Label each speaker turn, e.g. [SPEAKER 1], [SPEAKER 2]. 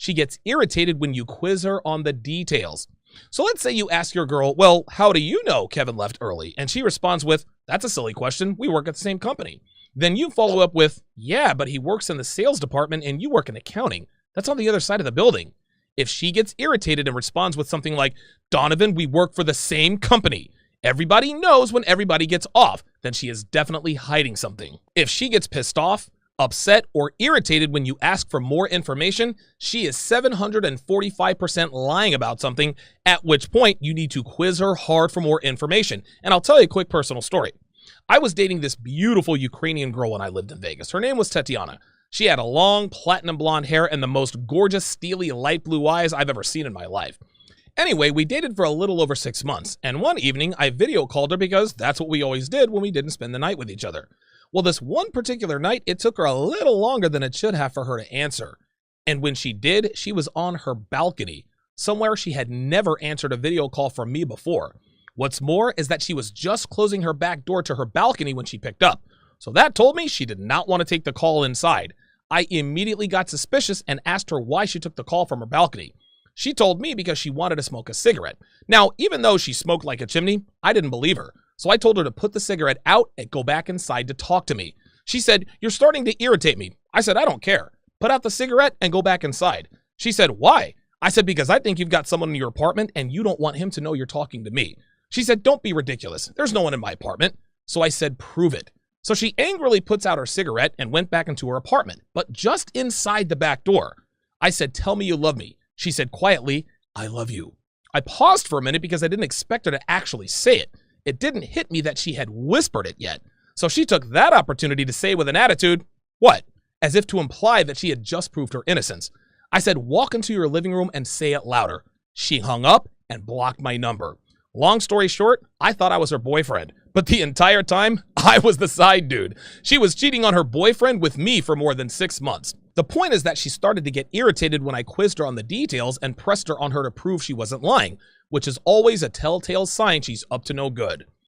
[SPEAKER 1] She gets irritated when you quiz her on the details. So let's say you ask your girl, well, how do you know Kevin left early? And she responds with, that's a silly question. We work at the same company. Then you follow up with, yeah, but he works in the sales department and you work in accounting. That's on the other side of the building. If she gets irritated and responds with something like, Donovan, we work for the same company. Everybody knows when everybody gets off, then she is definitely hiding something. If she gets pissed off, upset, or irritated when you ask for more information, she is 745% lying about something, at which point you need to quiz her hard for more information. And I'll tell you a quick personal story. I was dating this beautiful Ukrainian girl when I lived in Vegas. Her name was Tatiana. She had a long platinum blonde hair and the most gorgeous steely light blue eyes I've ever seen in my life. Anyway, we dated for a little over 6 months, and one evening I video called her because that's what we always did when we didn't spend the night with each other. Well, this one particular night, it took her a little longer than it should have for her to answer. And when she did, she was on her balcony, somewhere she had never answered a video call from me before. What's more is that she was just closing her back door to her balcony when she picked up. So that told me she did not want to take the call inside. I immediately got suspicious and asked her why she took the call from her balcony. She told me because she wanted to smoke a cigarette. Now, even though she smoked like a chimney, I didn't believe her. So I told her to put the cigarette out and go back inside to talk to me. She said, you're starting to irritate me. I said, I don't care. Put out the cigarette and go back inside. She said, why? I said, because I think you've got someone in your apartment and you don't want him to know you're talking to me. She said, don't be ridiculous. There's no one in my apartment. So I said, prove it. So she angrily puts out her cigarette and went back into her apartment, but just inside the back door. I said, tell me you love me. She said quietly, I love you. I paused for a minute because I didn't expect her to actually say it. It didn't hit me that she had whispered it yet. So she took that opportunity to say with an attitude, what? As if to imply that she had just proved her innocence. I said, walk into your living room and say it louder. She hung up and blocked my number. Long story short, I thought I was her boyfriend, but the entire time, I was the side dude. She was cheating on her boyfriend with me for more than 6 months. The point is that she started to get irritated when I quizzed her on the details and pressed her on her to prove she wasn't lying, which is always a telltale sign she's up to no good.